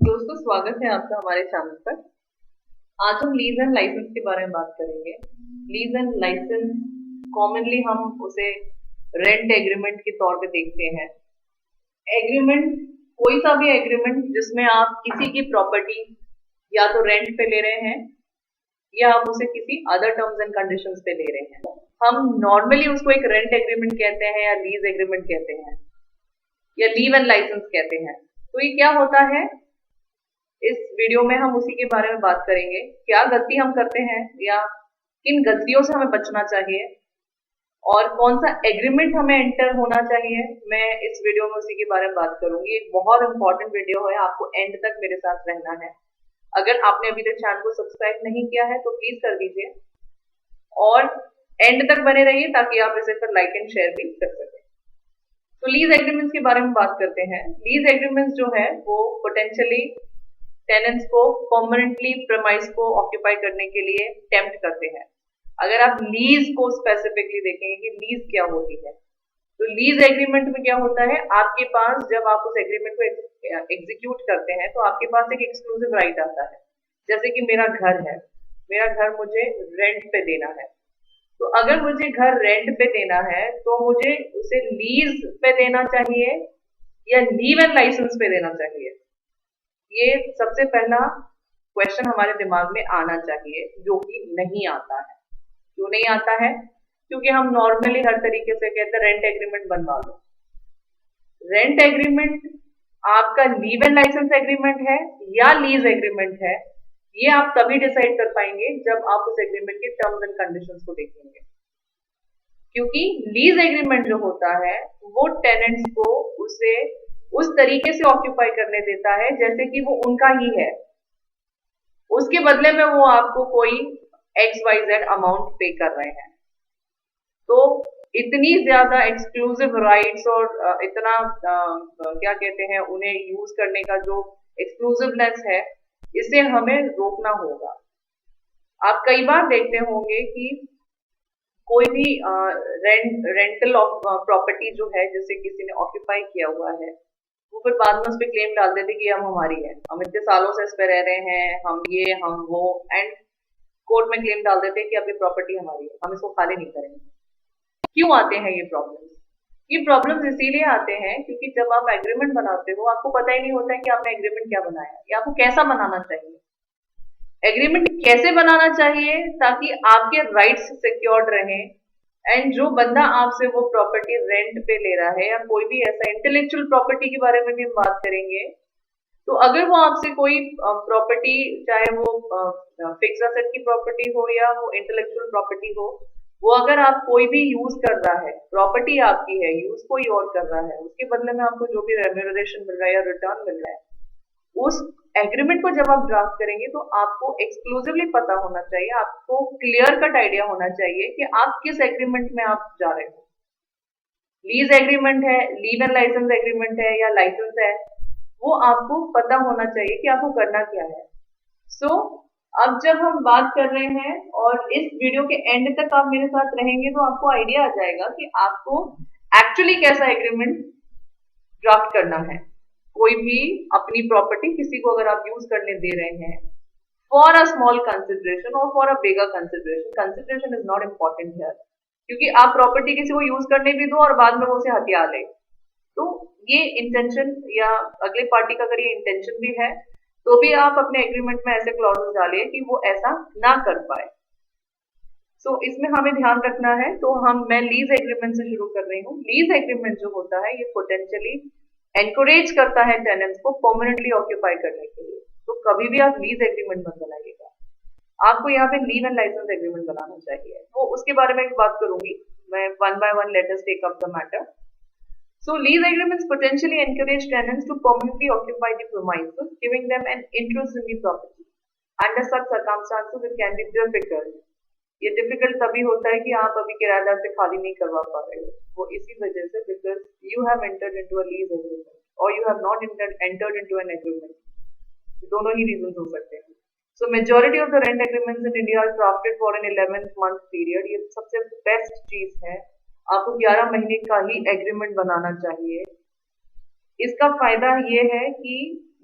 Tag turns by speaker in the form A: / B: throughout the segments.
A: दोस्तों, स्वागत है आपका हमारे चैनल पर। आज हम लीज एंड लाइसेंस के बारे में बात करेंगे। लीज एंड लाइसेंस कॉमनली हम उसे रेंट एग्रीमेंट के तौर पे देखते हैं। एग्रीमेंट कोई सा भी एग्रीमेंट जिसमें आप किसी की प्रॉपर्टी या तो रेंट पे ले रहे हैं या आप उसे किसी अदर टर्म्स एंड कंडीशंस पे ले रहे हैं। हम नॉर्मली उसको एक रेंट एग्रीमेंट कहते हैं या लीज एग्रीमेंट कहते हैं या लीव एंड लाइसेंस कहते हैं। तो ये क्या होता है, इस वीडियो में हम उसी के बारे में बात करेंगे। क्या गलती हम करते हैं या किन गलतियों से हमें बचना चाहिए और कौन सा एग्रीमेंट हमें एंटर होना चाहिए, मैं इस वीडियो में उसी के बारे में बात करूंगी। एक बहुत इंपॉर्टेंट वीडियो है, आपको एंड तक मेरे साथ रहना है। अगर आपने अभी तक चैनल को सब्सक्राइब नहीं किया है तो प्लीज कर दीजिए और एंड तक बने रहिए ताकि आप इसे पर लाइक एंड शेयर भी कर सकें। तो लीज एग्रीमेंट्स के बारे में बात करते हैं। लीज एग्रीमेंट्स जो है वो पोटेंशियली टेनेंट्स को परमानेंटली प्रेमाइस को ऑक्यूपाई करने के लिए टेम्प्ट करते हैं। अगर आप लीज को स्पेसिफिकली देखेंगे कि लीज क्या होती है, तो लीज एग्रीमेंट में क्या होता है, आपके पास जब आप उस एग्रीमेंट को एग्जीक्यूट करते हैं तो आपके पास एक एक्सक्लूसिव राइट आता है। जैसे कि मेरा घर है, मेरा घर मुझे रेंट पे देना है। तो अगर मुझे घर रेंट पे देना है तो मुझे उसे लीज पे देना चाहिए या लीव एंड लाइसेंस पे देना चाहिए। ये सबसे पहला क्वेश्चन हमारे दिमाग में आना चाहिए, जो कि नहीं आता है। क्यों नहीं आता है? क्योंकि हम नॉर्मली हर तरीके से कहते हैं रेंट एग्रीमेंट बनवा लो। रेंट एग्रीमेंट आपका लीव एंड लाइसेंस एग्रीमेंट है या लीज एग्रीमेंट है, ये आप तभी डिसाइड कर पाएंगे जब आप उस एग्रीमेंट के टर्म्स एंड कंडीशंस को देखेंगे। क्योंकि लीज एग्रीमेंट जो होता है वो टेनेंट्स को उसे उस तरीके से ऑक्यूपाई करने देता है जैसे कि वो उनका ही है। उसके बदले में वो आपको कोई XYZ अमाउंट पे कर रहे हैं। तो इतनी ज्यादा एक्सक्लूसिव राइट्स और इतना क्या कहते हैं उन्हें यूज करने का जो एक्सक्लूसिवनेस है, इसे हमें रोकना होगा। आप कई बार देखते होंगे कि कोई भी रेंटल ऑफ प्रॉपर्टी जो है जिसे किसी ने ऑक्यूपाई किया हुआ है, वो फिर बाद में उस पर क्लेम डाल देते कि हम हमारी है, हम इतने सालों से इस पे रह रहे हैं, हम ये हम वो, एंड कोर्ट में क्लेम डाल देते हैं कि अब ये प्रॉपर्टी हमारी है, हम इसको खाली नहीं करेंगे। क्यों आते हैं ये प्रॉब्लम्स? ये प्रॉब्लम्स इसीलिए आते हैं क्योंकि जब आप एग्रीमेंट बनाते हो आपको पता ही नहीं होता है कि आपने एग्रीमेंट क्या बनाया है या आपको कैसा बनाना चाहिए। एग्रीमेंट कैसे बनाना चाहिए ताकि आपके राइट्स सिक्योर्ड रहें, एंड जो बंदा आपसे वो प्रॉपर्टी रेंट पे ले रहा है या कोई भी ऐसा इंटेलेक्चुअल प्रॉपर्टी के बारे में भी हम बात करेंगे, तो अगर वो आपसे कोई प्रॉपर्टी, चाहे वो फिक्स असेट की प्रॉपर्टी हो या वो इंटेलेक्चुअल प्रॉपर्टी हो, वो अगर आप कोई भी यूज कर रहा है, प्रॉपर्टी आपकी है, यूज कोई और कर रहा है, उसके बदले में आपको जो भी रेम्यूनरेशन मिल रहा है या रिटर्न मिल रहा है, उस एग्रीमेंट को जब आप ड्राफ्ट करेंगे तो आपको एक्सक्लूसिवली पता होना चाहिए, आपको क्लियर कट आइडिया होना चाहिए कि आप किस एग्रीमेंट में आप जा रहे हो। लीज एग्रीमेंट है, लीव एंड लाइसेंस एग्रीमेंट है या लाइसेंस है, वो आपको पता होना चाहिए कि आपको करना क्या है। सो अब जब हम बात कर रहे हैं और इस वीडियो के एंड तक आप मेरे साथ रहेंगे तो आपको आइडिया आ जाएगा कि आपको एक्चुअली कैसा एग्रीमेंट ड्राफ्ट करना है। कोई भी अपनी प्रॉपर्टी किसी को अगर आप यूज करने दे रहे हैं फॉर अ स्मॉल कंसिडरेशन और for a bigger consideration, consideration is not important here, क्योंकि आप प्रॉपर्टी किसी को यूज करने भी दो और बाद में वो उसे हथिया ले, तो ये इंटेंशन या अगले पार्टी का अगर ये इंटेंशन भी है तो भी आप अपने एग्रीमेंट में ऐसे क्लॉजेस डालिए कि वो ऐसा ना कर पाए। सो इसमें हमें ध्यान रखना है। तो मैं लीज एग्रीमेंट से शुरू कर रही हूँ। लीज एग्रीमेंट जो होता है ये पोटेंशियली एनकरेज करता है टेनेंट्स को परमानेंटली ऑक्यूपाई करने के लिए। तो कभी भी आप लीज एग्रीमेंट मत बनाइएगा, आपको यहाँ पे लीव एंड लाइसेंस एग्रीमेंट बनाना चाहिए। तो उसके बारे में बात करूंगी मैं, one by one let us take up the matter. So lease agreements potentially encourage tenants to permanently occupy the premises, giving them an interest in the property. Under such circumstances, it can be difficult. ये difficult तभी होता है कि आप अभी किराएदार से खाली नहीं करवा पा रहे हो, वो इसी वजह से because you have entered into a lease agreement और you have not entered into an agreement. दोनों ही रीजन हो सकते हैं। So majority of the rent agreements in India are drafted for an 11th month period. ये सबसे best चीज है, आपको 11 महीने का ही एग्रीमेंट बनाना चाहिए। इसका फायदा ये है कि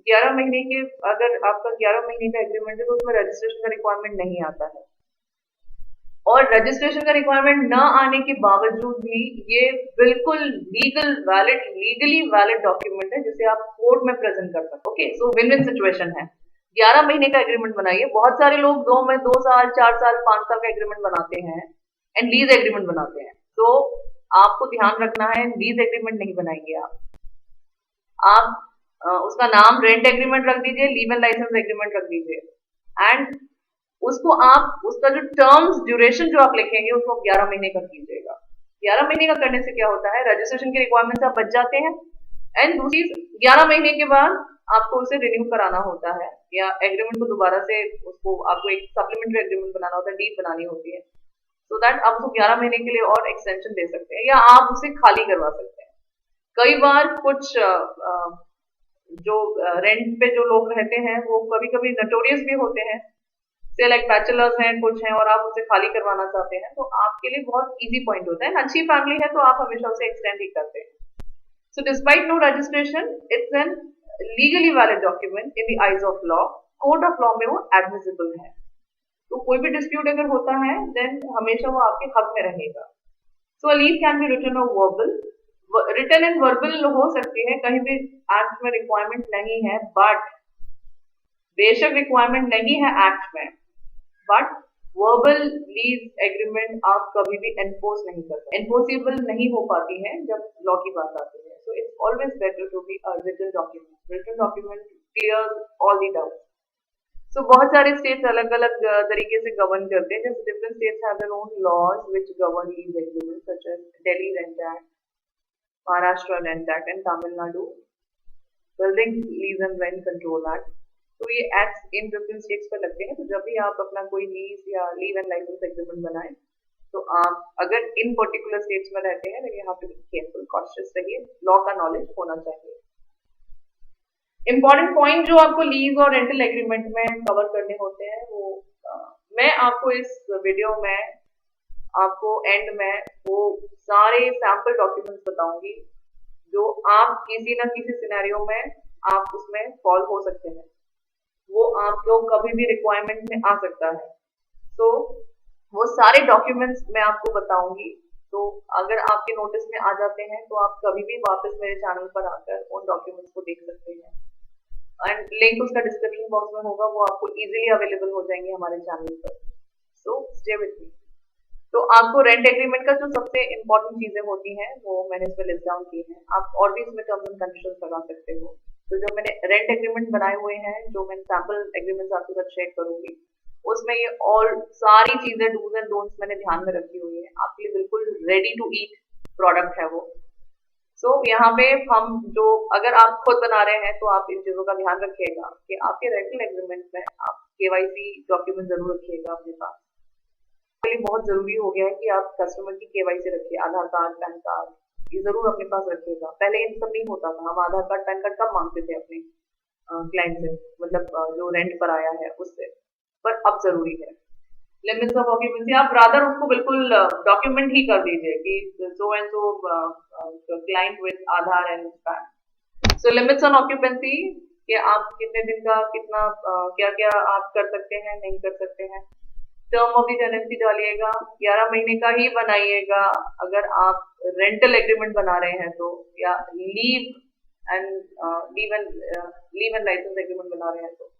A: 11 महीने के, अगर आपका 11 महीने का एग्रीमेंट है तो उसमें रजिस्ट्रेशन का रिक्वायरमेंट नहीं आता है। और रजिस्ट्रेशन का रिक्वायरमेंट न आने के बावजूद भी ये बिल्कुल लीगली वैलिड डॉक्यूमेंट है जिसे आप कोर्ट में प्रेजेंट कर सकते हो। ओके, सो विन विन सिचुएशन है। 11 महीने का एग्रीमेंट बनाइए। बहुत सारे लोग 2 साल 4 साल 5 साल का एग्रीमेंट बनाते हैं एंड लीज एग्रीमेंट बनाते हैं। तो आपको ध्यान रखना है, लीज एग्रीमेंट नहीं बनाएंगे आप उसका नाम रेंट एग्रीमेंट रख दीजिए, लीव एंड लाइसेंस एग्रीमेंट रख दीजिए एंड उसको आप, उसका जो टर्म्स ड्यूरेशन जो आप लिखेंगे उसको 11 महीने का कीजिएगा। 11 महीने का करने से क्या होता है, रजिस्ट्रेशन के रिक्वायरमेंट से आप बच जाते हैं एंड दूसरी 11 महीने के बाद आपको उसे रिन्यू कराना होता है या एग्रीमेंट को दोबारा से उसको आपको एक सप्लीमेंट्री एग्रीमेंट बनाना होता है, डीड बनानी होती है, सो दैट आप उसको 11 महीने के लिए और एक्सटेंशन दे सकते हैं या आप उसे खाली करवा सकते हैं। कई बार कुछ जो रेंट पे जो लोग रहते हैं वो कभी कभी नटोरियस भी होते हैं, से लाइक बैचलर्स हैं कुछ हैं और आप उसे खाली करवाना चाहते हैं, तो आपके लिए बहुत इजी पॉइंट होता है। अच्छी फैमिली है तो आप हमेशा उसे एक्सटेंड ही करते हैं। So despite no registration, it's an legally valid document in the eyes of law. Court of law में वो एडमिसिबल है। तो कोई भी डिस्प्यूट अगर होता है देन हमेशा वो आपके हक में रहेगा। सो लीज कैन बी रिटन और वर्बल। रिटन एंड वर्बल हो सकती है, कहीं भी एक्ट में रिक्वायरमेंट नहीं है, बट बेशक रिक्वायरमेंट नहीं है एक्ट में, बट वर्बल लीज एग्रीमेंट आप कभी भी एनफोर्स नहीं कर सकते, एनफोर्सेबल नहीं हो पाती है जब लॉ की बात आती है। So it's always better to be a written document. Written document clear all the doubt. So बहुत सारे स्टेट्स अलग अलग तरीके से गवर्न करते हैं, जैसे different states have their own laws which govern lease agreement, such as Delhi rent act, Maharashtra rent act and Tamil Nadu building lease and rent control act. तो ये एक्ट्स इन डिफरेंट स्टेट्स पर लगते हैं। तो जब भी आप अपना कोई लीज या लीव एंड लाइसेंस एग्रीमेंट बनाएं तो आप अगर इन पर्टिकुलर स्टेट्स में रहते हैं तो you have to be careful, cautious रहिए, लॉ का नॉलेज होना चाहिए। इंपॉर्टेंट पॉइंट जो आपको लीज और रेंटल एग्रीमेंट में कवर करने होते हैं वो मैं आपको इस वीडियो में आपको एंड में वो सारे सैंपल डॉक्यूमेंट्स बताऊंगी जो आप किसी ना किसी सिनेरियो में आप उसमें फॉल हो सकते हैं, वो आपको कभी भी रिक्वायरमेंट में आ सकता है। तो वो सारे डॉक्यूमेंट्स मैं आपको बताऊंगी। तो अगर आपके नोटिस में आ जाते हैं तो आप कभी भी वापस मेरे चैनल पर आकर उन डॉक्यूमेंट्स को देख सकते हैं एंड लिंक उसका डिस्क्रिप्शन बॉक्स में होगा, वो आपको इजीली अवेलेबल हो जाएंगे हमारे चैनल पर। So stay with me. तो आपको रेंट एग्रीमेंट का जो सबसे इम्पोर्टेंट चीजें होती हैं वो मैंने इसमें लिस्ट डाउन की है। आप और भी इसमें टर्म्स एंड कंडीशंस लगा सकते हो। तो जो मैंने रेंट एग्रीमेंट बनाए हुए हैं, जो मैंने सैंपल एग्रीमेंट्स आपके साथ शेयर करूंगी, उसमें ये और सारी चीजें डूज एंड डोंट्स मैंने ध्यान में रखी हुई है। आपके लिए बिल्कुल रेडी टू ईट प्रोडक्ट है वो। सो यहाँ पे हम जो, अगर आप खुद बना रहे हैं तो आप इन चीजों का ध्यान रखिएगा कि आपके रेंटल एग्रीमेंट में आप केवाईसी डॉक्यूमेंट जरूर रखिएगा अपने पास। लिए बहुत जरूरी हो गया है कि आप कस्टमर की केवाईसी रखिए, आधार कार्ड, पैन कार्ड, ये जरूर अपने पास रखिएगा। पहले ये सब नहीं होता था, हम आधार कार्ड पैन कार्ड कब मांगते थे अपने क्लाइंट से, मतलब जो रेंट पर आया है उससे, पर अब जरूरी है। लिमिट्स ऑफ ऑक्यूपेंसी आप रादर उसको बिल्कुल डॉक्यूमेंट ही कर दीजिए कि so and so client with Aadhaar and pan. So limits on occupancy कि आप कितने दिन का कितना क्या क्या आप कर सकते हैं, नहीं कर सकते हैं। टर्म ऑफ द टेनेंसी डालिएगा, 11 महीने का ही बनाइएगा अगर आप रेंटल एग्रीमेंट बना रहे हैं तो, या लीव एंड लाइसेंस एग्रीमेंट बना रहे हैं तो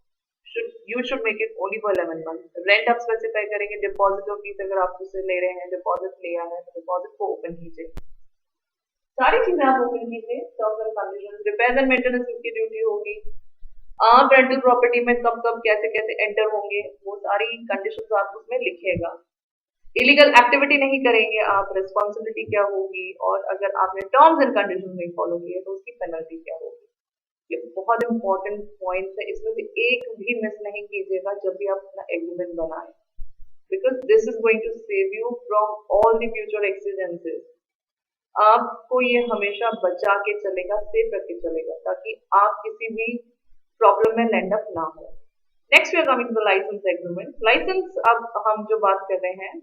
A: you should make it only for 11 months। Rent आप स्पेसिफाई करेंगे, डिपॉजिट और फीस अगर आप उससे ले रहे हैं, डिपॉजिट लिया है तो डिपॉजिट को ओपन कीजिए, सारी चीजें आप ओपन कीजिए। Terms and conditions, repairs and maintenance की ड्यूटी होगी, आप रेंटल प्रॉपर्टी में कब कब कैसे कैसे एंटर होंगे, वो सारी कंडीशंस आप उसमें लिखिएगा। इलीगल एक्टिविटी नहीं करेंगे आप, रिस्पॉन्सिबिलिटी क्या होगी, और अगर आपने टर्म्स एंड कंडीशंस नहीं फॉलो किए तो उसकी पेनल्टी क्या होगी। ये बहुत इंपॉर्टेंट पॉइंट है, इसमें से एक भी मिस नहीं कीजिएगा जब भी आप अपना एग्रीमेंट बनाएं, because this is going to save you from all the future accidences. आपको ये हमेशा बचा के चलेगा, सेव रख के चलेगा, ताकि आप किसी भी प्रॉब्लम में लैंड अप ना हो। Next we are coming to licence agreement. Licence, अब हम जो बात कर रहे हैं,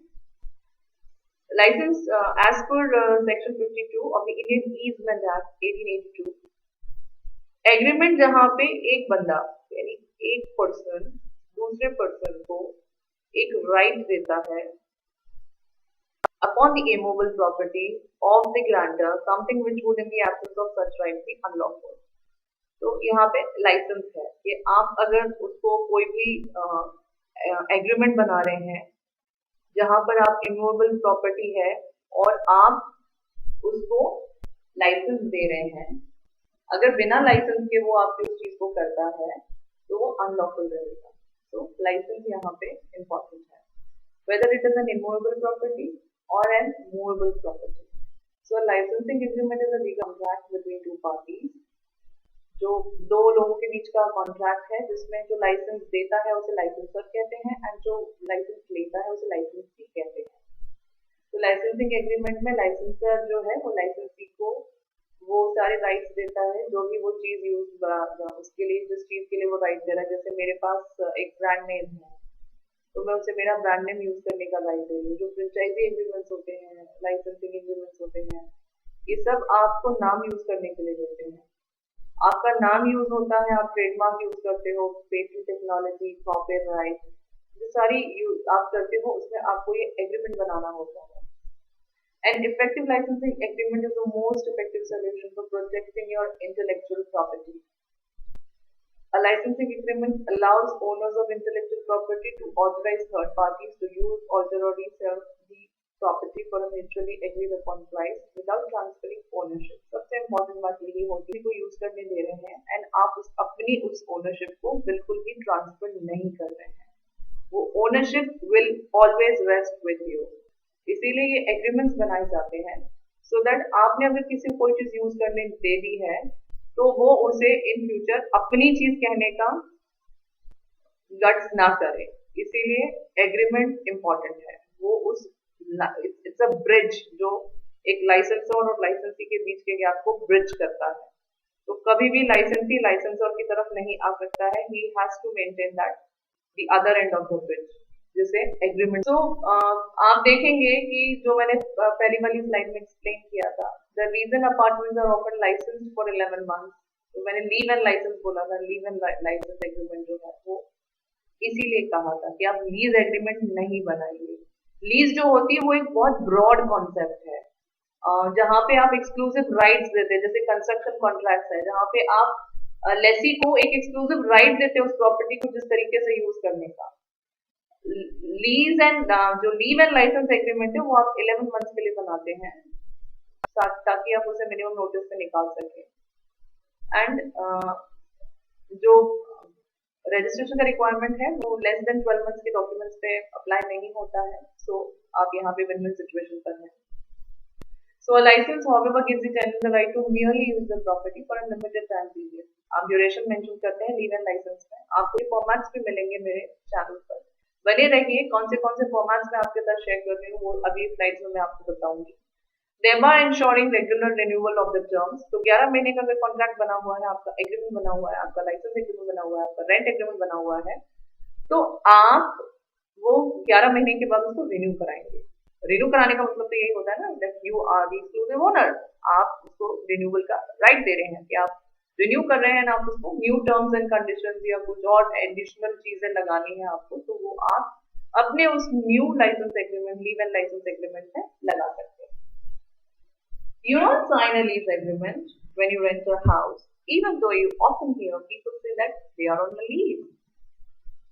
A: licence as per section 52 of the Indian easement act 1882, agreement जहाँ पे एक बंदा यानी एक पर्सन दूसरे पर्सन को एक राइट देता है upon the immovable property of the grantor, something which would in the absence of such right be unlawful. तो यहाँ पे लाइसेंस है कि आप अगर उसको कोई भी एग्रीमेंट बना रहे हैं जहां पर आप इमूवेबल प्रॉपर्टी है और आप उसको लाइसेंस दे रहे हैं, अगर बिना लाइसेंस के वो आपकी उस चीज को करता है तो वो अनलॉफुल रहेगा। तो लाइसेंस यहाँ पे इम्पोर्टेंट है, whether it is an immovable property or an movable property. So a licensing agreement is a legal contract between two parties, जो दो लोगों के बीच का कॉन्ट्रैक्ट है जिसमें जो लाइसेंस देता है उसे लाइसेंसर कहते हैं एंड जो लाइसेंस लेता है उसे लाइसेंसी कहते हैं। तो लाइसेंसिंग एग्रीमेंट में लाइसेंसर जो है वो लाइसेंसी को वो सारे राइट्स देता है, जो भी वो चीज यूज उसके लिए जिस चीज के लिए वो राइट दे रहा है। जैसे मेरे पास एक ब्रांड नेम है तो मैं उसे मेरा ब्रांड नेम यूज करने का राइट दे रही हूँ। जो फ्रेंचाइजी एग्रीमेंट्स होते हैं, लाइसेंसिंग एग्रीमेंट्स होते हैं, ये सब आपको नाम यूज करने के लिए देते हैं। आपका नाम यूज होता है, आप ट्रेडमार्क यूज करते हो, पेटेंट टेक्नोलॉजी, कॉपीराइट, जो सारी आप करते हो उसमें आपको ये एग्रीमेंट बनाना होता है। An effective licensing agreement is the most effective solution for protecting your intellectual property. A licensing agreement allows owners of intellectual property to authorize third parties to use, alter or resell the property for a mutually agreed upon price without transferring ownership. सबसे important बात यही होती है, को use करने दे रहे हैं and आप अपनी उस ओनरशिप को बिल्कुल भी ट्रांसफर नहीं कर रहे हैं, वो ownership will always rest with you. इसीलिए ये एग्रीमेंट्स बनाए जाते हैं सो दैट आपने अगर किसी कोई चीज यूज करने दे दी है तो वो उसे इन फ्यूचर अपनी चीज कहने का गट्स ना करे। इसीलिए एग्रीमेंट इंपॉर्टेंट है। वो उस इट्स अ ब्रिज जो एक लाइसेंसर और लाइसेंसी के बीच के गैप को ब्रिज करता है। तो कभी भी लाइसेंसी लाइसेंसर की तरफ नहीं आ सकता है, he has to maintain that the other end of the bridge, जैसे एग्रीमेंट। तो आप देखेंगे कि जो मैंने पहली वाली स्लाइड में एक्सप्लेन किया था, the reason apartments are often licensed for 11 months, तो मैंने लीव एंड लाइसेंस बोला था, लीव एंड लाइसेंस एग्रीमेंट जो है वो इसीलिए कहा था कि आप लीज एग्रीमेंट नहीं बनाइए। लीज जो होती है वो एक बहुत ब्रॉड कॉन्सेप्ट है, जहाँ पे आप एक्सक्लूसिव राइट्स देते हैं, जैसे कंस्ट्रक्शन कॉन्ट्रैक्ट है जहाँ पे आप लेसी को एक एक्सक्लूसिव राइट देते हैं उस प्रॉपर्टी को जिस तरीके से यूज करने का। लीज एंड जो लीव एंड लाइसेंस एग्रीमेंट है वो आप 11 मंथ्स के लिए बनाते हैं ताकि आप उसे मिनिमम नोटिस पे निकाल सकें। एंड जो रजिस्ट्रेशन का रिक्वायरमेंट है वो लेस देन 12 मंथ्स के डॉक्यूमेंट्स पे अप्लाई नहीं होता है, सो आप यहाँ पे विन-विन सिचुएशन पर हैं। So a license, however, gives the tenant the right to merely use the property for a limited time period. आप ड्यूरेशन मेंशन करते हैं लीव एंड लाइसेंस में। आपको ये फॉर्मेट्स भी मिलेंगे मेरे चैनल पर, बने रहिए। कौन से फॉर्मेट्स मैं आपके साथ शेयर कर रही हूँ वो अभी स्लाइड्स में मैं आपको बताऊंगी। Thereby ensuring regular renewal of the terms. तो 11 महीने का अगर कॉन्ट्रैक्ट बना हुआ है, आपका एग्रीमेंट बना हुआ है, आपका लाइसेंस एग्रीमेंट बना हुआ है, आपका रेंट एग्रीमेंट बना हुआ है, तो आप वो 11 महीने के बाद उसको रिन्यू कराएंगे। रिन्यू कराने का मतलब तो यही होता है ना that you are the exclusive owner. आप उसको रिन्यूअल का राइट दे रहे हैं कि आप रिन्यू कर रहे हैं ना, आप उसको न्यू टर्म्स एंड कंडीशंस या कुछ और एडिशनल चीजें लगानी है आपको, तो वो आप अपने उस new licence agreement, leave and licence agreement में लगा सकते हैं। You don't sign a lease agreement when you rent a house, even though you often hear people say that they are on a lease.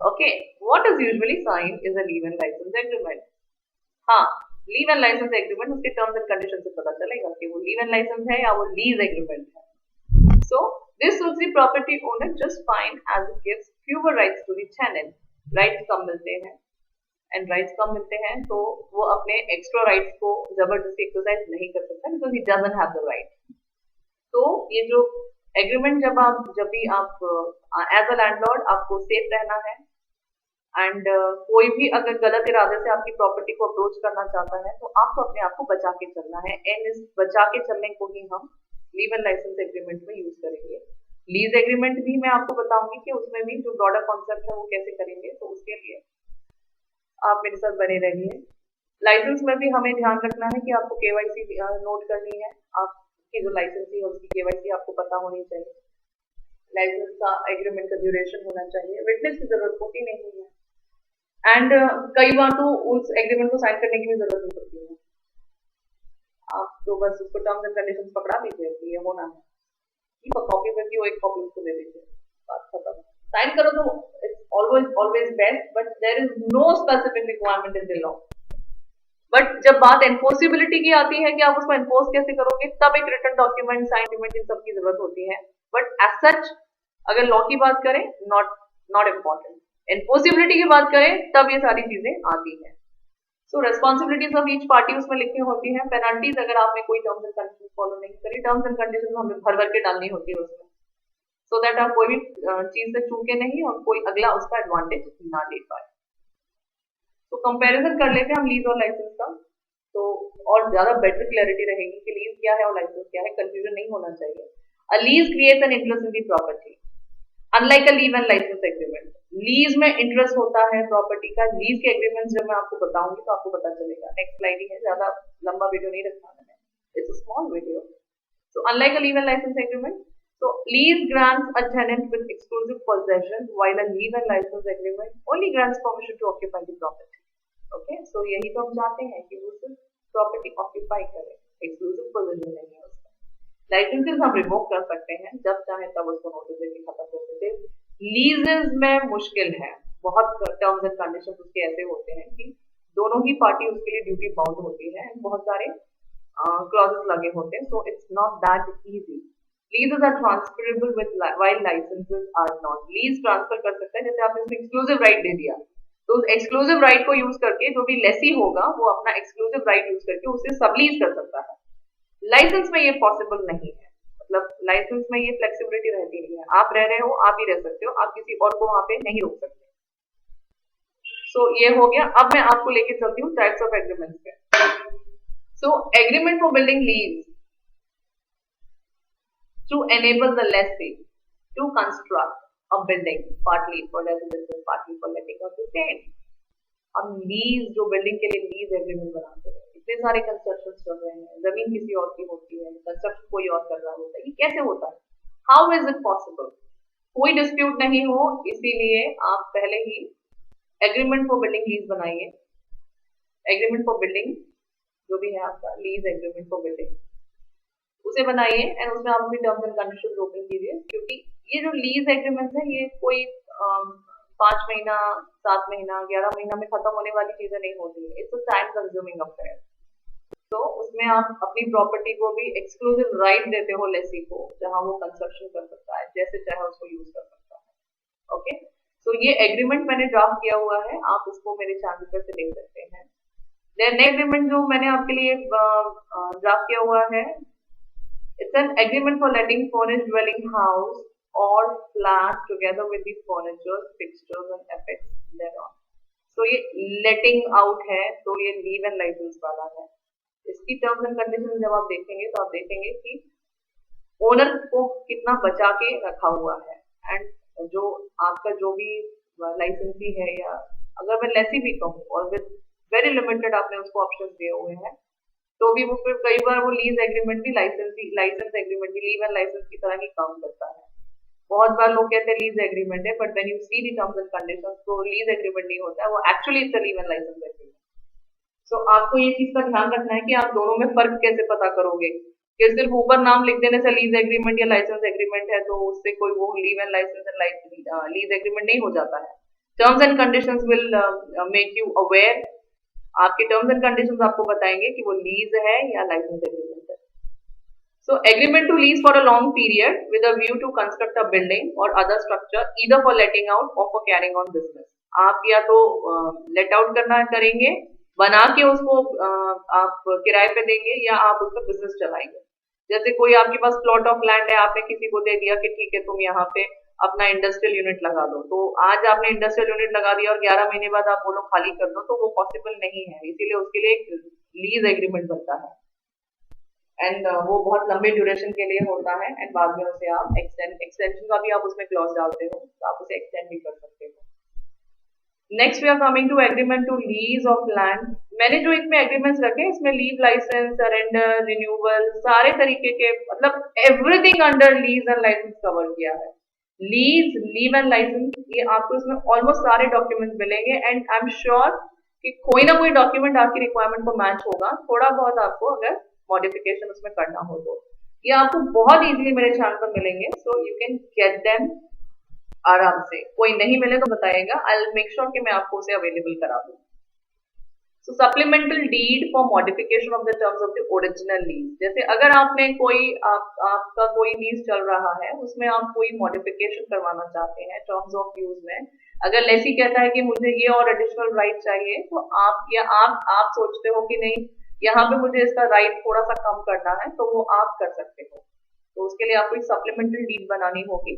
A: Okay, what is usually signed is a leave and license agreement. हाँ, leave and licence agreement उसके terms and condition से पता चलेगा कि वो leave and licence है या वो लीज एग्रीमेंट है। So this suits the property owner just fine as it gives fewer rights to the tenant. Rights कम मिलते हैं एंड राइट्स कम मिलते हैं तो वो अपने एक्स्ट्रा राइट्स को जबरदस्ती एक्सरसाइज नहीं कर सकता because he doesn't have the right. तो ये जो एग्रीमेंट जब भी आप एज अ लैंडलॉर्ड आपको सेफ रहना है एंड कोई भी अगर गलत इरादे से आपकी प्रॉपर्टी को अप्रोच करना चाहता है तो आपको अपने आप को बचा के चलना है एंड इस बचा के चलने को ही हम लीव एंड लाइसेंस एग्रीमेंट में यूज करेंगे। लीज एग्रीमेंट भी मैं आपको बताऊंगी कि उसमें भी जो ब्रॉडर कॉन्सेप्ट है वो कैसे करेंगे, तो उसके लिए आप मेरे साथ बने रहिए। लाइसेंस में भी हमें ध्यान रखना है कि आपको केवाईसी नोट करनी है, आपकी जो लाइसेंस है उसकी केवाईसी आपको पता होनी चाहिए। लाइसेंस का एग्रीमेंट का ड्यूरेशन होना चाहिए, विटनेस की जरूरत होती नहीं है, एंड कई बार तो उस एग्रीमेंट को साइन करने की भी जरूरत नहीं पड़ती है। आप तो बस उसको टर्म्स एंड कंडीशंस पकड़ा दीजिए कि ये होना है, की कॉपी में की वो एक कॉपी उसको दे दीजिए, बात खत्म। साइन करो तो it's always best, but there is no specific requirement in the law. But जब बात एनफोर्सिबिलिटी की आती है कि आप उसको एनफोर्स कैसे करोगे, तब एक रिटन डॉक्यूमेंट, साइन डॉक्यूमेंट, इन सब की जरूरत होती है। बट एज सच अगर लॉ की बात करें, नॉट नॉट इम्पॉर्टेंट। एनफोर्सिबिलिटी की बात करें तब ये सारी चीजें आती हैं। सो रेस्पॉन्सिबिलिटीज ऑफ ईच पार्टी उसमें लिखी होती है, पेनल्टीज अगर आपने कोई टर्म्स एंड कंडीशन फॉलो नहीं करी, टर्म्स एंड कंडीशन हमें भर भर के डालनी होती है उसमें, सो दैट आप कोई भी चीज से चूके नहीं और कोई अगला उसका एडवांटेज ना ले पाए। तो कंपैरिजन कर लेते हैं हम लीज और लाइसेंस का, तो और ज्यादा बेटर क्लैरिटी रहेगी कि लीज क्या है और लाइसेंस क्या है, कंफ्यूजन नहीं होना चाहिए। A lease creates an interest in the property unlike a leave and licence agreement. Lease में इंटरेस्ट होता है प्रॉपर्टी का। लीज के एग्रीमेंट जब मैं आपको बताऊंगी तो आपको पता चलेगा। नेक्स्ट स्लाइड ही है, ज्यादा लंबा वीडियो नहीं रखा मैंने, it's a small video. So unlike a leave and licence agreement, so lease grants a tenant with exclusive possession, while a leave and license agreement only grants permission to occupy the property. Okay, so यही तो हम चाहते हैं कि वो सिर्फ property occupy करे, exclusive position नहीं है उसका। लाइसेंसेस हम रिवोक कर सकते हैं, जब चाहे तब उसको नोटिस देके खत्म कर सकते हैं। लीजेस में मुश्किल है, बहुत टर्म्स एंड कंडीशंस उसके ऐसे होते हैं कि दोनों ही पार्टी उसके लिए ड्यूटी बाउंड होती है, बहुत सारे क्लॉजेस लगे होते हैं, so it's not that easy. Leases are transferable with while licenses are not. Lease transfer कर सकता है, जैसे आपने उसको एक्सक्लूसिव राइट दे दिया तो उस एक्सक्लूसिव राइट को यूज करके जो भी लेसी होगा वो अपना एक्सक्लूसिव राइट यूज करके उसे सबलीज कर सकता है। लाइसेंस में ये पॉसिबल नहीं है, मतलब लाइसेंस में ये फ्लेक्सिबिलिटी रहती नहीं है। आप रह रहे हो, आप ही रह सकते हो, आप किसी और को वहां पे नहीं रोक सकते। सो ये हो गया। अब मैं आपको लेके चलती हूँ टाइप्स ऑफ एग्रीमेंट्स पे। So agreement for building lease to enable the lessee to construct a building partly for residential, partly for letting out the same. हम लीज, जो बिल्डिंग के लिए लीज एग्रीमेंट बनाते हैं, इतने सारे कंस्ट्रक्शन चल रहे हैं, जमीन किसी और की होती है, कंस्ट्रक्शन कोई और कर रहा होता है, ये कैसे होता है? How is it possible? कोई डिस्प्यूट नहीं हो, इसीलिए आप पहले ही एग्रीमेंट फॉर बिल्डिंग लीज बनाइए। एग्रीमेंट फॉर बिल्डिंग जो भी है आपका लीज एग्रीमेंट फॉर बिल्डिंग, उसे बनाइए एंड उसमें आप अपनी टर्म्स एंड कंडीशंस ओपन कीजिए, क्योंकि ये जो लीज एग्रीमेंट है ये कोई 5 महीना, 7 महीना, 11 महीना में खत्म होने वाली चीजें नहीं होती है। It's a time consuming affair. तो उसमें आप अपनी प्रॉपर्टी को भी एक्सक्लूसिव राइट देते हो लेसी को, जहां वो कंस्ट्रक्शन कर सकता है, जैसे चाहे उसको यूज कर सकता है। ओके, तो ये एग्रीमेंट मैंने ड्राफ्ट किया हुआ है, आप उसको मेरे चैनल पर से देख सकते हैं। देन एग्रीमेंट जो मैंने आपके लिए ड्राफ्ट किया हुआ है, it's an agreement for letting furnished dwelling house or flat together with the furniture, fixtures and effects thereon. So ये letting out है, तो ये लीव एंड लाइसेंस वाला है। इसकी टर्म्स एंड कंडीशन जब आप देखेंगे तो आप देखेंगे कि ओनर को कितना बचा के रखा हुआ है, एंड जो आपका जो भी लाइसेंसी है, या अगर मैं लेसी भी कहूँ और विद वेरी लिमिटेड आपने उसको ऑप्शन दिए हुए हैं, तो भी वो फिर कई बार वो लीज एग्रीमेंट भी लाइसेंस एग्रीमेंट भी लीव एंड लाइसेंस की तरह ही काम करता है। बहुत बार लोग कहते हैं लीज एग्रीमेंट है, but when you see the terms and conditions तो लीज एग्रीमेंट नहीं होता है, वो actually it's a leave and licence agreement. So आपको ये चीज का ध्यान रखना है कि आप दोनों में फर्क कैसे पता करोगे, कि सिर्फ ऊपर नाम लिख देने से लीज एग्रीमेंट या लाइसेंस एग्रीमेंट है तो उससे कोई वो leave and licence and lease agreement नहीं हो जाता है। Terms and conditions will make you aware. आपके टर्म्स एंड कंडीशंस आपको बताएंगे कि वो लीज है या लाइसेंस एग्रीमेंट है। So agreement to lease for a long period with a view to construct a building or other structure either for letting out or for carrying on business. आप या तो लेट आउट करना करेंगे, बना के उसको आप किराए पे देंगे, या आप उसका बिजनेस चलाएंगे। जैसे कोई आपके पास प्लॉट ऑफ लैंड है, आपने किसी को दे दिया कि ठीक है तुम यहाँ पे अपना इंडस्ट्रियल यूनिट लगा दो, तो आज आपने इंडस्ट्रियल यूनिट लगा दिया और 11 महीने बाद आप बोलो खाली कर दो, तो वो पॉसिबल नहीं है। इसीलिए उसके लिए एक लीज एग्रीमेंट बनता है, एंड वो बहुत लंबे ड्यूरेशन के लिए होता है, एंड बाद में उसे आप एक्सटेंशन का भी आप उसमें क्लॉज डालते हो, तो आप उसे एक्सटेंड भी कर सकते हो। Next we are coming to agreement to lease of land. मैंने जो इसमें एग्रीमेंट्स रखे, इसमें लीव, लाइसेंस, सरेंडर, रिन्यूअल, सारे तरीके के, मतलब everything under lease and licence cover किया है। लीज, लीव एंड लाइसेंस, ये आपको इसमें ऑलमोस्ट सारे डॉक्यूमेंट्स मिलेंगे एंड आई एम श्योर कि कोई ना कोई डॉक्यूमेंट आपकी रिक्वायरमेंट को मैच होगा, थोड़ा बहुत आपको अगर मॉडिफिकेशन उसमें करना हो तो। ये आपको बहुत इजीली मेरे चैनल पर मिलेंगे, so you can get them आराम से। कोई नहीं मिले तो बताइएगा, आई विल मेक श्योर कि मैं आपको उसे अवेलेबल करा दूँ। So supplemental deed for modification of the terms of the original lease, जैसे अगर आपने कोई आपका कोई लीज चल रहा है, उसमें आप कोई मॉडिफिकेशन करवाना चाहते हैं टर्म्स ऑफ यूज में, अगर लेसी कहता है कि मुझे ये और एडिशनल राइट चाहिए, तो आप या आप सोचते हो कि नहीं यहाँ पे मुझे इसका राइट थोड़ा सा कम करना है, तो वो आप कर सकते हो। तो उसके लिए आपको एक सप्लीमेंट्री डीड बनानी होगी,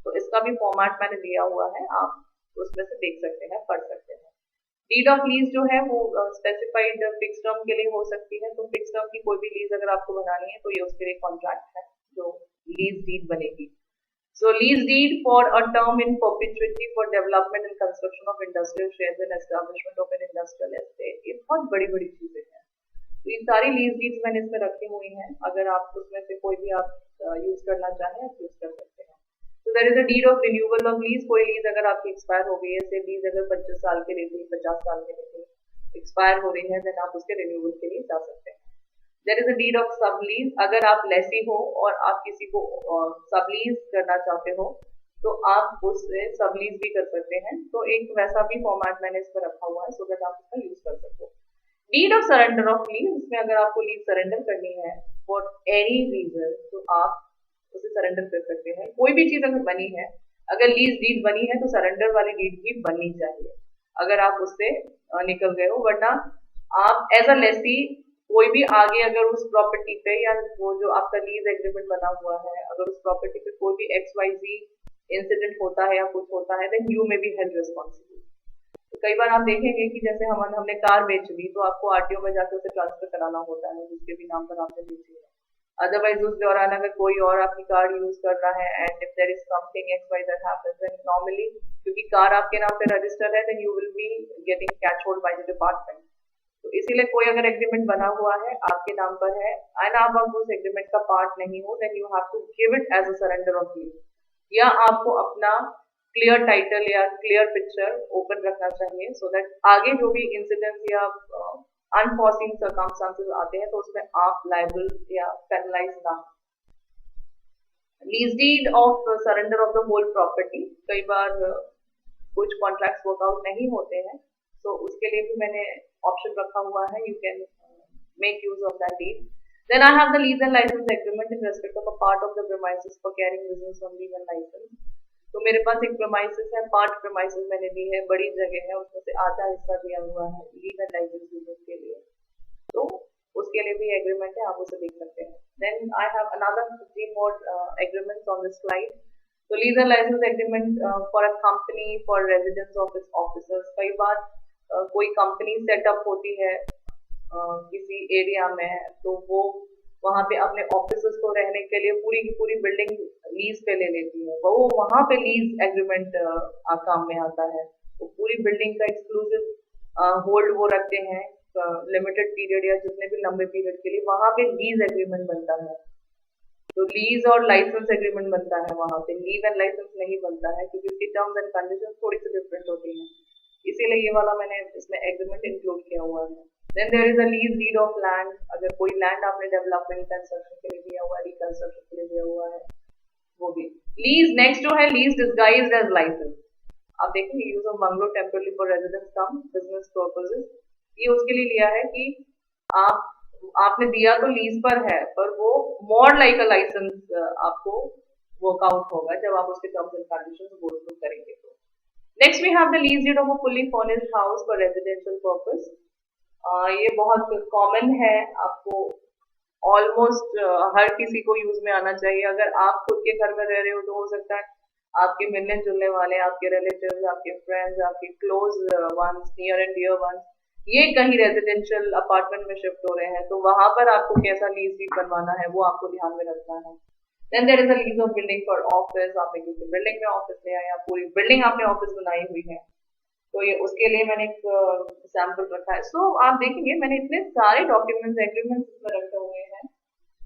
A: तो इसका भी फॉर्मेट मैंने दिया हुआ है, आप उसमें से देख सकते हैं, पढ़ सकते हैं। डीड ऑफ लीज जो है वो स्पेसिफाइड फिक्स टर्म के लिए हो सकती है, तो फिक्स टर्म की कोई भी लीज अगर आपको बनानी है तो ये उसके लिए कॉन्ट्रैक्ट है जो लीज डीड बनेगी। So lease deed for a term in perpetuity for development and construction of industrial shares and establishment of an industrial estate, ये बहुत बड़ी बड़ी चीजें हैं। तो ये सारी लीज डीड्स मैंने इसमें रखी हुई हैं, अगर आप उसमें से कोई भी आप यूज करना चाहें आप यूज कर सकते हैं। तो there is a deed of renewal of lease, कोई लीज अगर आपकी एक्सपायर हो गई है, जैसे लीज अगर 25 साल के लिए थी, 50 साल के लिए थी, एक्सपायर हो रही है, देन आप उसके रिन्यूअल के लिए जा सकते हैं। There is a deed of sub lease, अगर आप लेसी हो और आप किसी को सब लीज करना चाहते हो तो आप उससे सब लीज भी कर सकते हैं। तो एक वैसा भी फॉर्मेट मैंने इस पर रखा हुआ है, सो दैट आप उसका यूज कर सको। Deed of surrender of lease, इसमें अगर आपको लीज सरेंडर करनी है फॉर एनी रीजन तो आप उसे सरेंडर कर सकते हैं। कोई भी चीज अगर बनी है, अगर लीज डीड बनी है तो सरेंडर वाली डीड भी बननी चाहिए, अगर आप उससे निकल गए हो, वरना आप एज अ लेसी कोई भी आगे अगर उस प्रॉपर्टी पे या वो जो आपका लीज एग्रीमेंट बना हुआ है, अगर उस प्रॉपर्टी पे कोई भी XYZ इंसिडेंट होता है या कुछ होता है, then you may be held responsible. तो कई बार आप देखेंगे कि जैसे हमने कार बेच दी तो आपको आरटीओ में जाकर उसे ट्रांसफर कराना होता है जिसके भी नाम पर आपने बेची है। अदरवाइज उस दौरान अगर कोई और आपकी कार यूज कर रहा है and if there is something XY that happens, then normally क्योंकि कार आपके नाम पे रजिस्टर्ड है, then you will be getting catch hold by the department. तो इसीलिए कोई अगर एग्रीमेंट बना हुआ है आपके नाम पर है एंड आप अब उस एग्रीमेंट का पार्ट नहीं हो, then you have to give it as a surrender of lease, या आपको अपना क्लियर टाइटल या क्लियर पिक्चर ओपन रखना चाहिए, सो दैट आगे जो भी इंसिडेंट या अनफॉर्सिन सर्कमस्टांसेस आते हैं तो उसमें आप लायबल या पेनलाइज ना। Lease deed of surrender of the whole property, कई बार कुछ कॉन्ट्रैक्ट्स वर्कआउट नहीं होते हैं, तो उसके लिए भी मैंने ऑप्शन रखा हुआ है, you can make use of that deed. Then I have the lease and license agreement in respect of a part of the premises for carrying business on lease and license. तो मेरे पास एक premises है, part premises मैंने ली है, बड़ी जगह है, उसमें से आधा हिस्सा दिया हुआ है लीज एंड लाइसेंस बिजनेस के लिए, तो उसके लिए भी एग्रीमेंट है, आप उसे देख सकते हैं। Then I have another 15 more agreements on this slide. तो lease and licence agreement for a company for residence office officers, कई बार कोई कंपनी सेटअप होती है किसी एरिया में, तो वो वहां पे अपने ऑफिसर्स को रहने के लिए पूरी की पूरी बिल्डिंग लीज पे ले लेती है, वो वहां पे लीज एग्रीमेंट काम में आता है। वो पूरी बिल्डिंग का एक्सक्लूसिव होल्ड वो रखते हैं लिमिटेड पीरियड या जितने भी लंबे पीरियड के लिए, वहां पे लीज एग्रीमेंट बनता है। तो लीज और लाइसेंस एग्रीमेंट बनता है, वहां पे लीव एंड लाइसेंस नहीं बनता है क्योंकि इसकी टर्म्स एंड कंडीशन थोड़ी सी डिफरेंट होती है, इसीलिए ये वाला मैंने इसमें एग्रीमेंट इंक्लूड किया हुआ है। Then there is a lease deed of land, अगर कोई लैंड आपने डेवलपमेंट कंस्ट्रक्शन के लिए दिया हुआ है, रिकंस्ट्रक्शन के लिए दिया हुआ है, वो भी। लीज नेक्स्ट जो है लीज डिस्गाइज्ड एज लाइसेंस, आप देखेंगे use of bungalow temporary for residence come business purposes, ये उसके लिए लिया है कि आपने दिया तो लीज पर है, पर वो मोर लाइक अ लाइसेंस आपको वर्कआउट होगा जब आप उसके terms and conditions go through करेंगे। तो next we have the lease deed of a fully furnished house for residential purpose, ये बहुत कॉमन है, आपको ऑलमोस्ट हर किसी को यूज में आना चाहिए। अगर आप खुद के घर में रह रहे हो तो हो सकता है आपके मिलने जुलने वाले, आपके रिलेटिव्स, आपके फ्रेंड्स, आपके close ones, near and dear ones, ये कहीं रेजिडेंशियल अपार्टमेंट में शिफ्ट हो रहे हैं, तो वहां पर आपको कैसा लीज डीड बनवाना है वो आपको ध्यान में रखना है। Then there is a lease of building for office, आपने किसी बिल्डिंग में ऑफिस लिया या पूरी बिल्डिंग आपने ऑफिस बनाई हुई है, तो ये उसके लिए मैंने एक सैंपल रखा है। सो आप देखेंगे मैंने इतने सारे डॉक्यूमेंट्स एग्रीमेंट्स इसमें रखे हुए हैं,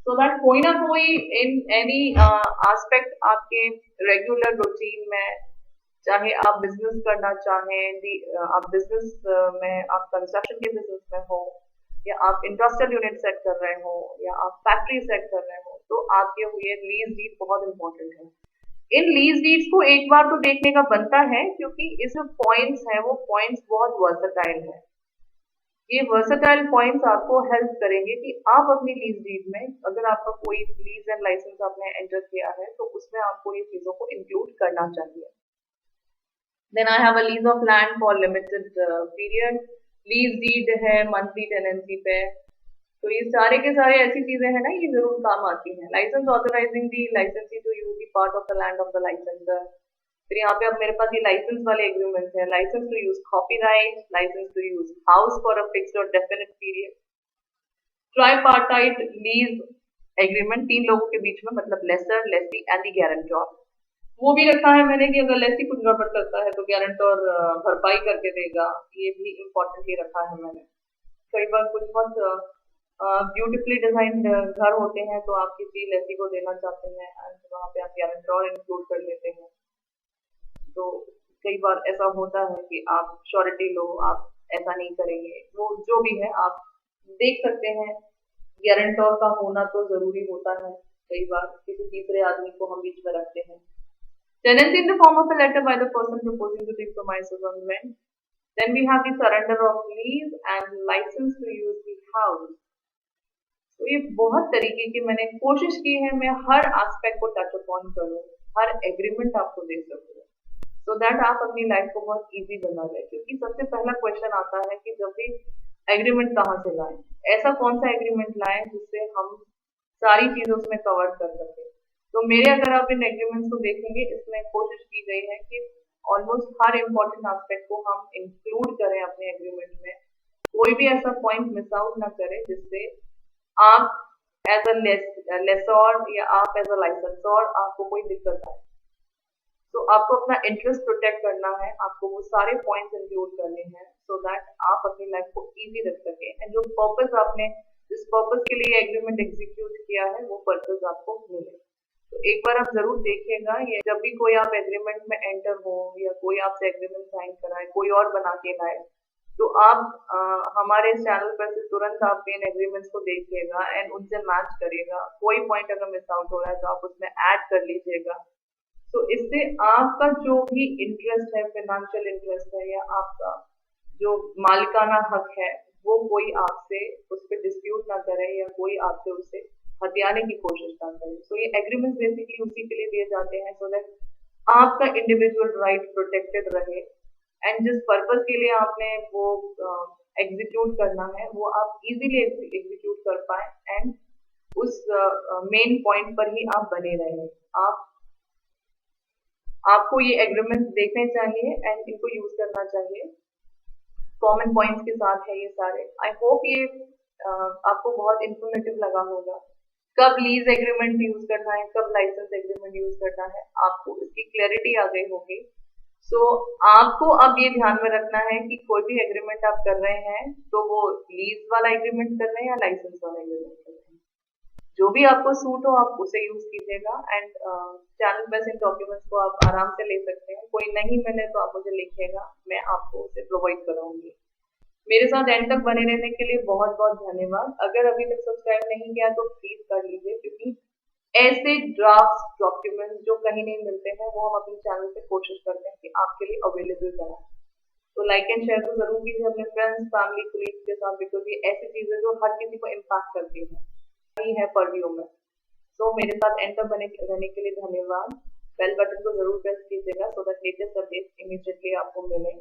A: सो दैट कोई ना कोई इन एनी एस्पेक्ट आपके रेगुलर रूटीन में, चाहे आप बिजनेस करना चाहें, आप बिजनेस में, आप कंस्ट्रक्शन के बिजनेस में हो, या आप इंडस्ट्रियल यूनिट सेट कर रहे हो, या आप फैक्ट्री सेट कर रहे हो, तो आपके लिए लीज डीड बहुत इंपॉर्टेंट है। इन लीज डीड्स को एक बार तो देखने का बनता है, क्योंकि इसमें पॉइंट्स है, वो पॉइंट्स बहुत वर्सेटाइल है। ये वर्सेटाइल पॉइंट्स आपको हेल्प करेंगे कि आप अपनी लीज डीड में, अगर आपका कोई लीज एंड लाइसेंस आपने एंटर किया है, तो उसमें आपको ये चीजों को इंक्लूड करना चाहिए। Then I have a lease of land for limited period. Lease deed है मंथली टेनेंसी पे। तो ये सारे के सारे ऐसी चीजें हैं ना, ये जरूर काम आती हैं। Licence authorising the licensee to use the part of the land of the licensor. फिर यहाँ पे अब मेरे पास ये लाइसेंस वाले एग्रीमेंट्स है। Licence to use copyright, licence to use house for a fixed or definite period, tripartite lease agreement, 3 लोगों के बीच में, मतलब lessor, lessee and the guarantor. वो भी रखा है मैंने कि अगर लेसी कुछ गड़बड़ करता है तो गारंटर भरपाई करके देगा। ये भी इम्पोर्टेंटली रखा है मैंने। कई बार कुछ बहुत ब्यूटीफुली डिजाइंड घर होते हैं, तो आप किसी लेसी को देना चाहते हैं एंड वहाँ पे आप गारंटर इंक्लूड कर लेते हैं। तो कई बार ऐसा होता है कि आप श्योरिटी लो, आप ऐसा नहीं करेंगे, वो जो भी है आप देख सकते हैं। गारंटर का होना तो जरूरी होता है। कई बार किसी तीसरे आदमी को हम बीच में रखते हैं। Tenancy in the form of a letter by the person proposing to take premises on rent. Then we have the surrender of lease and license to use the house. तो ये बहुत तरीके की मैंने कोशिश की है, मैं हर एस्पेक्ट को टच अपॉन करूँ, हर एग्रीमेंट आपको दे सकूँ, सो दैट आप अपनी लाइफ को बहुत इजी बना लें। क्योंकि सबसे पहला क्वेश्चन आता है कि जब भी एग्रीमेंट कहाँ से लाएं, ऐसा कौन सा एग्रीमेंट लाएं जिससे हम सारी चीजें उसमें कवर कर सकें। तो मेरे, अगर आप इन एग्रीमेंट्स को देखेंगे, इसमें कोशिश की गई है कि ऑलमोस्ट हर इम्पोर्टेंट एस्पेक्ट को हम इंक्लूड करें अपने एग्रीमेंट में। कोई भी ऐसा पॉइंट मिस आउट ना करें जिससे आप एज अ लेसर या आप एज अ लाइसेंसर आपको कोई दिक्कत आए। तो आपको अपना इंटरेस्ट प्रोटेक्ट करना है, आपको वो सारे पॉइंट्स इंक्लूड करने हैं, सो दैट आप अपनी लाइफ को इजी रख सके एंड जो पर्पस आपने, जिस पर्पस के लिए एग्रीमेंट एग्जीक्यूट किया है, वो पर्पस आपको मिले। तो एक बार आप जरूर देखिएगा, ये जब भी कोई आप एग्रीमेंट में एंटर हो या कोई आपसे एग्रीमेंट साइन कराए, कोई और बना के लाए, तो आप हमारे इस चैनल पर से तुरंत आप इन एग्रीमेंट्स को देखिएगा एंड उनसे मैच करिएगा। कोई पॉइंट अगर मिस आउट हो रहा है तो आप उसमें ऐड कर लीजिएगा। तो इससे आपका जो भी इंटरेस्ट है, फाइनेंशियल इंटरेस्ट है, या आपका जो मालिकाना हक है, वो कोई आपसे उस पर डिस्प्यूट ना करे या कोई आपसे उसे हथियाने की कोशिश ना करे। तो ये एग्रीमेंट बेसिकली उसी के लिए दिए जाते हैं, सो दैट आपका इंडिविजुअल राइट प्रोटेक्टेड रहे एंड जिस पर्पस के लिए आपने वो एग्जीक्यूट करना है, वो आप इजीली एग्जीक्यूट कर पाए एंड उस मेन पॉइंट पर ही आप बने रहे। आपको ये एग्रीमेंट देखने चाहिए एंड इनको यूज करना चाहिए। कॉमन पॉइंट्स के साथ है ये सारे। आई होप ये आपको बहुत इंफॉर्मेटिव लगा होगा। कब लीज एग्रीमेंट यूज करना है, कब लाइसेंस एग्रीमेंट यूज करना है, आपको इसकी क्लैरिटी आ गई होगी। सो आपको अब ये ध्यान में रखना है कि कोई भी एग्रीमेंट आप कर रहे हैं, तो वो लीज वाला एग्रीमेंट कर रहे हैं या लाइसेंस वाला एग्रीमेंट कर रहे हैं। जो भी आपको सूट हो आप उसे यूज कीजिएगा एंड चैनल पर इन डॉक्यूमेंट्स को आप आराम से ले सकते हैं। कोई नहीं मिले तो आप मुझे लिखिएगा, मैं आपको उसे प्रोवाइड कराऊंगी। मेरे साथ एंड तक बने रहने के लिए बहुत बहुत धन्यवाद। अगर अभी तक सब्सक्राइब नहीं किया तो प्लीज कर लीजिए, क्योंकि ऐसे ड्राफ्ट डॉक्यूमेंट्स जो कहीं नहीं मिलते हैं, वो हम अपने चैनल पे कोशिश करते हैं कि आपके लिए अवेलेबल कराएं। तो लाइक एंड शेयर तो जरूर कीजिए अपने फ्रेंड्स, फैमिली, कोलीग्स के साथ, बिकॉज ये ऐसी चीजें जो हर किसी को इम्पैक्ट करती है परव्यू में। तो मेरे साथ एंड तक बने रहने के लिए धन्यवाद। बेल बटन को जरूर प्रेस कीजिएगा, so that latest update immediately आपको मिले।